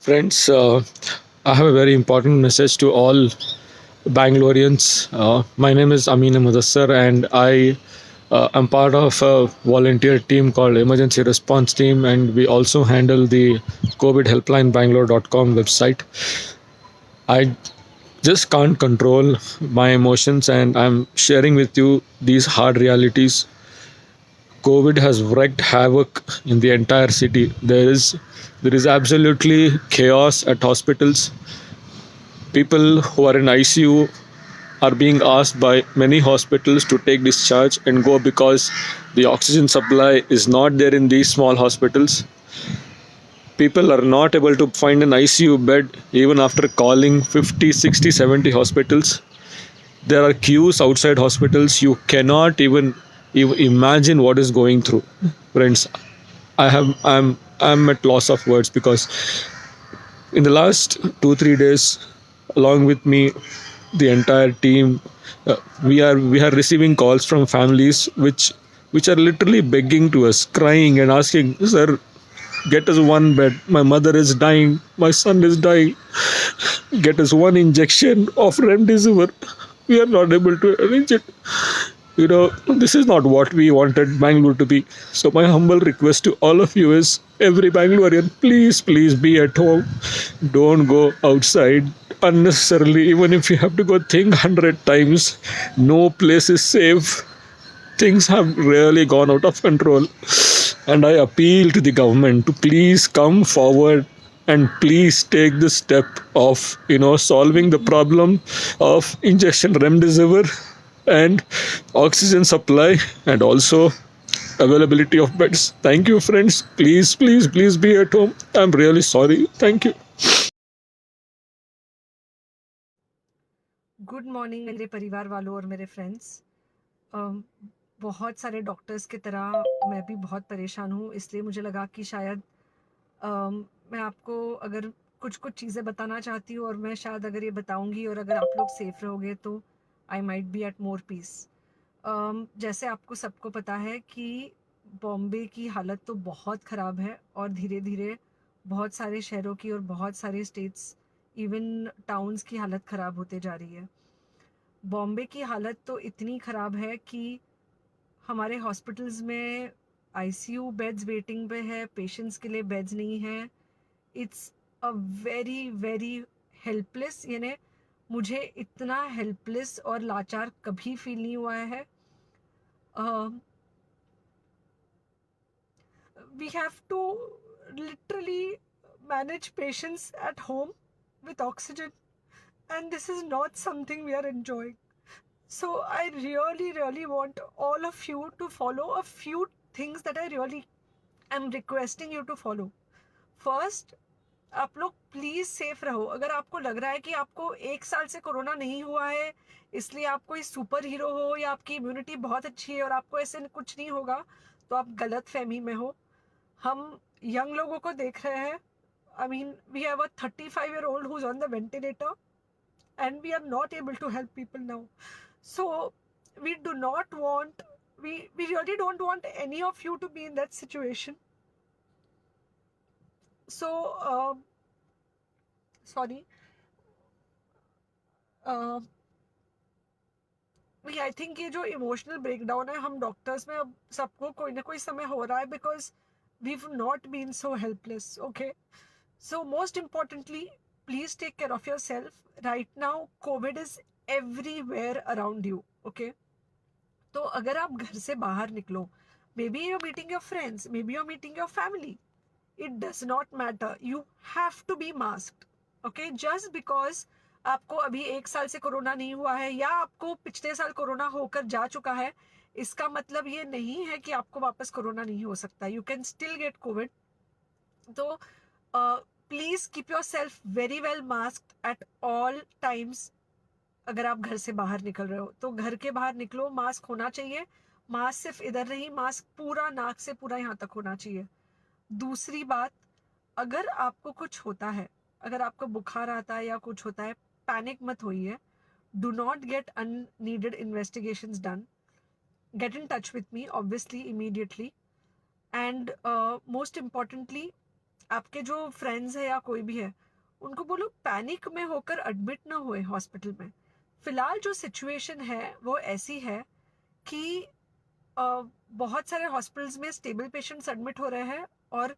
Friends, I have a very important message to all Bangaloreans. My name is Amin Mudassar, and I am part of a volunteer team called Emergency Response Team, and we also handle the COVID helpline Bangalore.com website. I just can't control my emotions, and I'm sharing with you these hard realities. COVID has wreaked havoc in the entire city. There is absolutely chaos at hospitals. People who are in ICU are being asked by many hospitals to take discharge and go because the oxygen supply is not there in these small hospitals. People are not able to find an ICU bed even after calling 50, 60, 70 hospitals. There are queues outside hospitals. You cannot even imagine what is going through. Friends, I'm at loss of words because in the last 2 3 days, along with me, the entire team, we are receiving calls from families which are literally begging to us, crying and asking, "Sir, get us one bed. My mother is dying. My son is dying. Get us one injection of remdesivir." We are not able to arrange it. This is not what we wanted Bangalore to be. So my humble request to all of you is, every Bangalorean, please be at home. Don't go outside unnecessarily. Even if you have to go think 100 times, no place is safe. Things have really gone out of control. And I appeal to the government to please come forward and please take the step of solving the problem of injection remdesivir and oxygen supply, and also availability of beds. Thank you, friends. Please be at home. I'm really sorry. Thank you. Good morning मेरे परिवार वालों और मेरे friends. बहुत सारे doctors की तरह मैं भी बहुत परेशान हूँ, इसलिए मुझे लगा कि शायद मैं आपको अगर कुछ चीज़ें बताना चाहती हूँ और मैं शायद अगर ये बताऊँगी और अगर आप लोग सेफ रहोगे तो I might be at more peace. जैसे आपको सबको पता है कि बॉम्बे की हालत तो बहुत ख़राब है और धीरे धीरे बहुत सारे शहरों की और बहुत सारे स्टेट्स, इवन टाउन्स की हालत ख़राब होते जा रही है। बॉम्बे की हालत तो इतनी ख़राब है कि हमारे हॉस्पिटल्स में आईसीयू बेड्स वेटिंग पे है, पेशेंट्स के लिए बेड्स नहीं है। It's a very very helpless, यानी मुझे इतना हेल्पलेस और लाचार कभी फील नहीं हुआ है। We have to literally manage patients at home with oxygen, and this is not something we are enjoying. So I really want all of you to follow a few things that I really am requesting you to follow. First, आप लोग please safe रहो। अगर आपको लग रहा है कि आपको 1 साल से कोरोना नहीं हुआ है इसलिए आप कोई सुपर हीरो हो या आपकी इम्यूनिटी बहुत अच्छी है और आपको ऐसे कुछ नहीं होगा, तो आप गलत फहमी में हो। हम यंग लोगों को देख रहे हैं। I mean we have a 35-year-old who's on the ventilator and we are not able to help people now. So we do not want, we really don't want any of you to be in that situation. So sorry, uh, I think ये जो emotional breakdown है हम doctors में अब सबको कोई ना कोई समय हो रहा है, because we not been so helpless. Okay, so most importantly, please take care of yourself. Right now Covid is everywhere around you. Okay, तो अगर आप घर से बाहर निकलो, maybe you're meeting your friends, maybe you're meeting your family, it does not matter, you have to be masked. Okay, just because आपको अभी 1 साल से कोरोना नहीं हुआ है या आपको पिछले साल कोरोना होकर जा चुका है, इसका मतलब ये नहीं है कि आपको वापस कोरोना नहीं हो सकता। You can still get covid. तो please keep yourself very well masked at all times. अगर आप घर से बाहर निकल रहे हो तो घर के बाहर निकलो, मास्क होना चाहिए। मास्क सिर्फ इधर नहीं, मास्क पूरा नाक से पूरा यहाँ तक होना चाहिए। दूसरी बात, अगर आपको कुछ होता है, अगर आपको बुखार आता है या कुछ होता है, पैनिक मत होइए। Do not get unneeded investigations done. Get in touch with me obviously immediately, and most importantly आपके जो फ्रेंड्स है या कोई भी है, उनको बोलो पैनिक में होकर एडमिट ना हुए हॉस्पिटल में। फिलहाल जो सिचुएशन है वो ऐसी है कि बहुत सारे हॉस्पिटल्स में स्टेबल पेशेंट्स एडमिट हो रहे हैं, और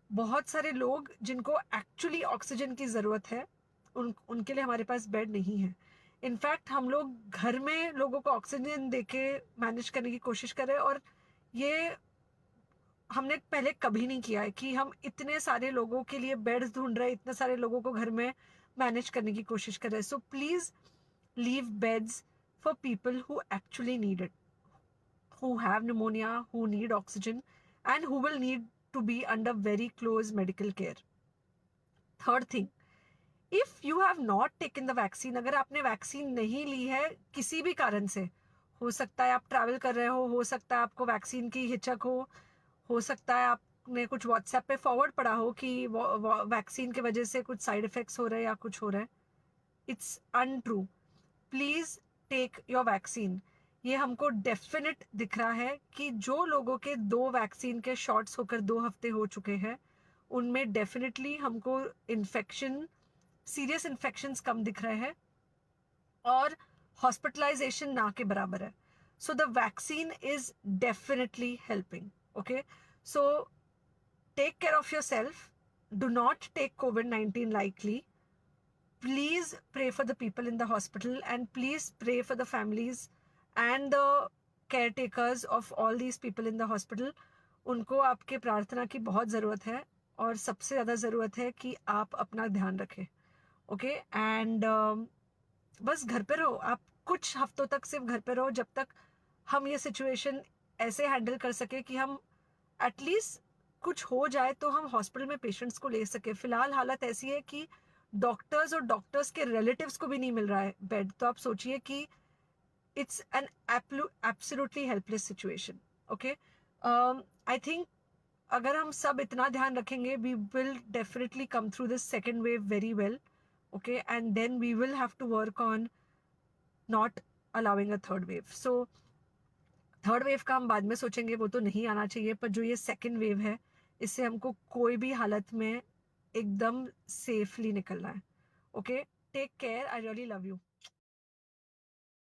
बहुत सारे लोग जिनको एक्चुअली ऑक्सीजन की ज़रूरत है उनके लिए हमारे पास बेड नहीं है। इनफैक्ट हम लोग घर में लोगों को ऑक्सीजन देके मैनेज करने की कोशिश करें, और ये हमने पहले कभी नहीं किया है कि हम इतने सारे लोगों के लिए बेड्स ढूंढ रहे हैं, इतने सारे लोगों को घर में मैनेज करने की कोशिश कर रहे हैं। So please leave beds for people who actually need it, who have pneumonia, who need oxygen, and who will need to be under very close medical care. Third thing, if you have not taken the vaccine, अगर आपने vaccine नहीं ली है किसी भी कारण से, हो सकता है आप ट्रैवल कर रहे हो सकता है आपको वैक्सीन की हिचक हो सकता है आपने कुछ व्हाट्सएप पे फॉरवर्ड पढ़ा हो कि वैक्सीन की वजह से कुछ साइड इफेक्ट्स हो रहे हैं या कुछ हो रहा है, it's untrue. Please take your vaccine. ये हमको डेफिनेट दिख रहा है कि जो लोगों के 2 वैक्सीन के शॉट्स होकर 2 हफ्ते हो चुके हैं, उनमें डेफिनेटली हमको इन्फेक्शन, सीरियस इन्फेक्शंस कम दिख रहे हैं, और हॉस्पिटलाइजेशन ना के बराबर है। So the vaccine is definitely helping. Okay, so take care of yourself, do not take COVID-19 lightly. Please pray for the people in the hospital, and please pray for the families and the caretakers of all these people in the hospital. उनको आपके प्रार्थना की बहुत ज़रूरत है, और सबसे ज़्यादा ज़रूरत है कि आप अपना ध्यान रखें। ओके, एंड बस घर पे रहो। आप कुछ हफ्तों तक सिर्फ घर पे रहो, जब तक हम ये सिचुएशन ऐसे हैंडल कर सके कि हम एटलीस्ट कुछ हो जाए तो हम हॉस्पिटल में पेशेंट्स को ले सके। फिलहाल हालत ऐसी है कि डॉक्टर्स और डॉक्टर्स के रिलेटिव्स को भी नहीं मिल रहा है बेड, तो आप सोचिए कि it's an absolutely helpless situation. Okay, I think अगर हम सब इतना ध्यान रखेंगे, we will definitely come through this second wave very well. Okay, and then we will have to work on not allowing a third wave. So third wave का हम बाद में सोचेंगे, वो तो नहीं आना चाहिए, पर जो ये सेकेंड वेव है, इससे हमको कोई भी हालत में एकदम सेफली निकलना है। Okay, take care, I really love you.